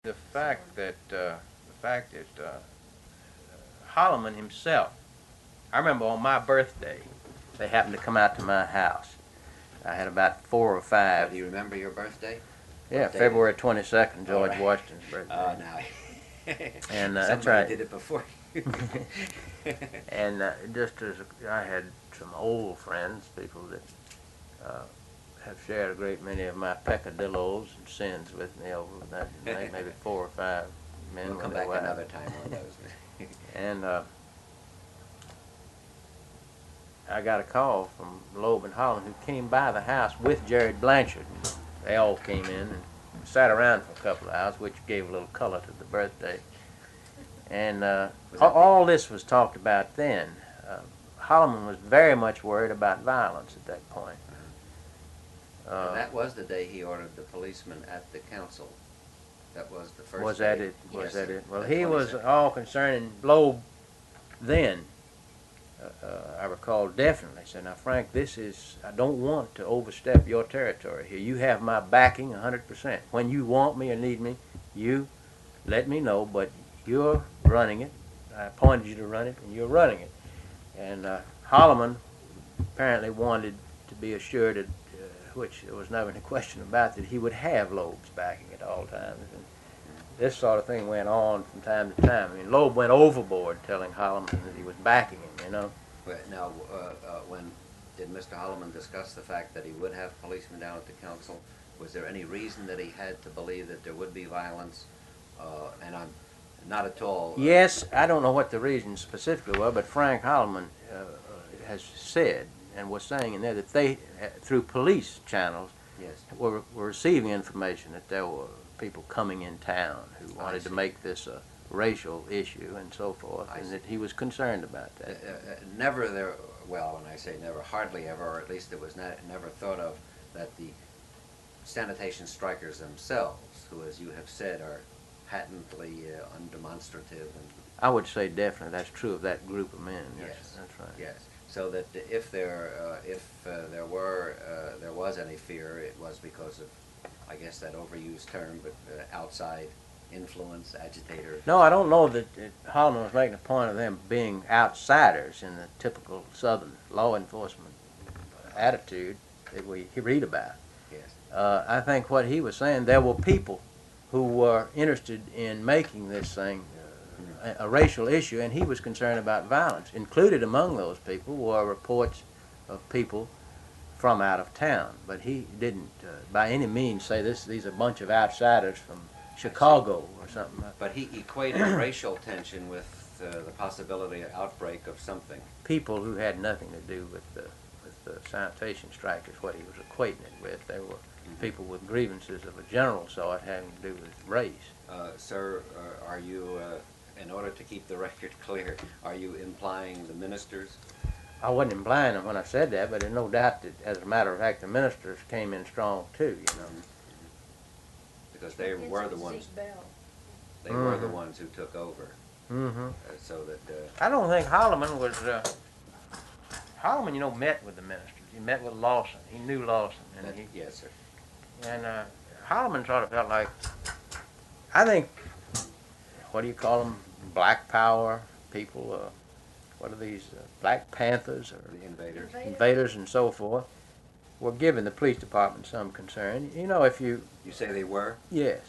The fact that Holloman himself, I remember on my birthday, they happened to come out to my house. I had about four or Oh, five. do you remember your birthday? Yeah, What date February 22nd, All George right. Washington's Oh, birthday. now And that's somebody right. did it before you. And just as I had some old friends, people that uh, have shared a great many of my peccadillos and sins with me over that, maybe four or five men We'll with come their back wives. another time on those. And I got a call from Loeb and Holland, who came by the house with Jared Blanchard. They all came in and sat around for a couple of hours, which gave a little color to the birthday. And all this was talked about then. Holloman was very much worried about violence at that point. And that was the day he ordered the policeman at the council. That was the first Was day. that it? Was Yes, that sir. it? Well, The he was 22nd. all concerning Loeb then. I recall definitely said, "Now, Frank, I don't want to overstep your territory here. You have my backing 100%. When you want me or need me, you let me know, but you're running it. I appointed you to run it, and you're running it." And Holloman apparently wanted to be assured that, which there was never any question about, that he would have Loeb's backing at all times. And this sort of thing went on from time to time. I mean, Loeb went overboard telling Holloman that he was backing him. But now, when did Mr. Holloman discuss the fact that he would have policemen down at the council? Was there any reason that he had to believe that there would be violence? And I'm not at all. Yes, I don't know what the reasons specifically were, but Frank Holloman has said and was saying in there that they, through police channels, Yes. were receiving information that there were people coming in town who wanted to see. make this a racial issue and so forth, I and see. that he was concerned about that. Never there. Well, when I say never, hardly ever, or at least it was never thought of that the sanitation strikers themselves, who, as you have said, are patently undemonstrative and I would say definitely that's true of that group of men. yes, That's right. yes. So that if there was any fear, it was because of, I guess, that overused term, but outside influence, agitators. No, I don't know that Holloman was making a point of them being outsiders in the typical Southern law enforcement attitude that we read about. Yes. I think what he was saying, there were people who were interested in making this thing a racial issue, and he was concerned about violence. Included among those people were reports of people from out of town, but he didn't by any means say these are a bunch of outsiders from Chicago or something. But he equated racial tension with the possibility of outbreak of something. People who had nothing to do with the sanitation strike is what he was equating it with. There were people with grievances of a general sort having to do with race. Sir, are you, in order to keep the record clear, are you implying the ministers? I wasn't implying it when I said that, but there's no doubt that, as a matter of fact, the ministers came in strong too. Because they were the ones. They were the ones who took over. So that. I don't think Holloman was. Holloman, met with the ministers. He met with Lawson. He knew Lawson, and yes, sir. And Holloman sort of felt like, I think, what do you call them? Black Power people. What are these? Black Panthers or The invaders. invaders and so forth were giving the police department some concern. If you You say they were? yes,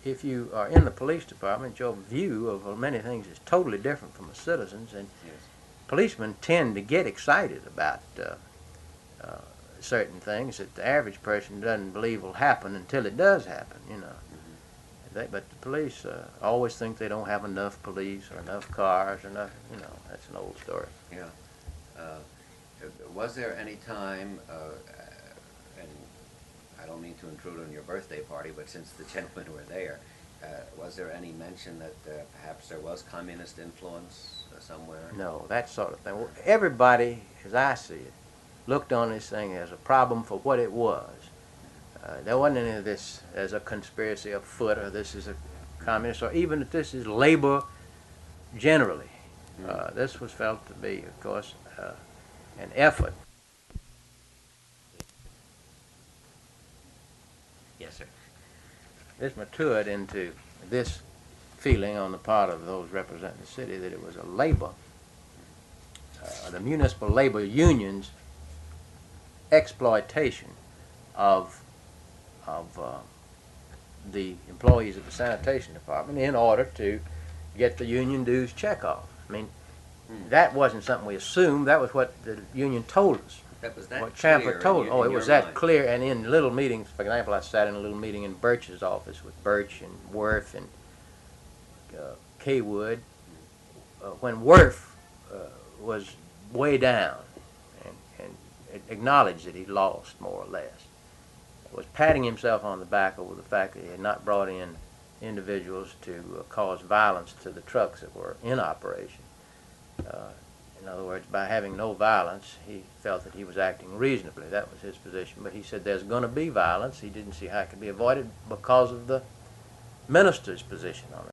if you are in the police department, your view of many things is totally different from the citizens, and Yes. policemen tend to get excited about certain things that the average person doesn't believe will happen until it does happen. But the police always think they don't have enough police or enough cars or enough. That's an old story. Yeah. Uh, was there any time, and I don't mean to intrude on your birthday party, but since the gentlemen were there, was there any mention that perhaps there was communist influence somewhere? No, that sort of thing. Well, everybody, as I see it, looked on this thing as a problem for what it was. There wasn't any of this as a conspiracy afoot, or this is a communist, or even that this is labor generally. This was felt to be, of course, an effort. Yes, sir. this matured into this feeling on the part of those representing the city that it was a labor, the municipal labor unions exploitation of the employees of the sanitation department in order to get the union dues check off. I mean, that wasn't something we assumed. That was what the union told us. That was that what clear Champa told us. Oh, it was that mind. clear. And in little meetings, for example, I sat in a little meeting in Birch's office with Birch and Worth and Kaywood when Worth was way down and acknowledged that he'd lost more or less. Was patting himself on the back over the fact that he had not brought in individuals to cause violence to the trucks that were in operation. In other words, by having no violence, he felt that he was acting reasonably. That was his position. But he said there's going to be violence. He didn't see how it could be avoided because of the minister's position on it.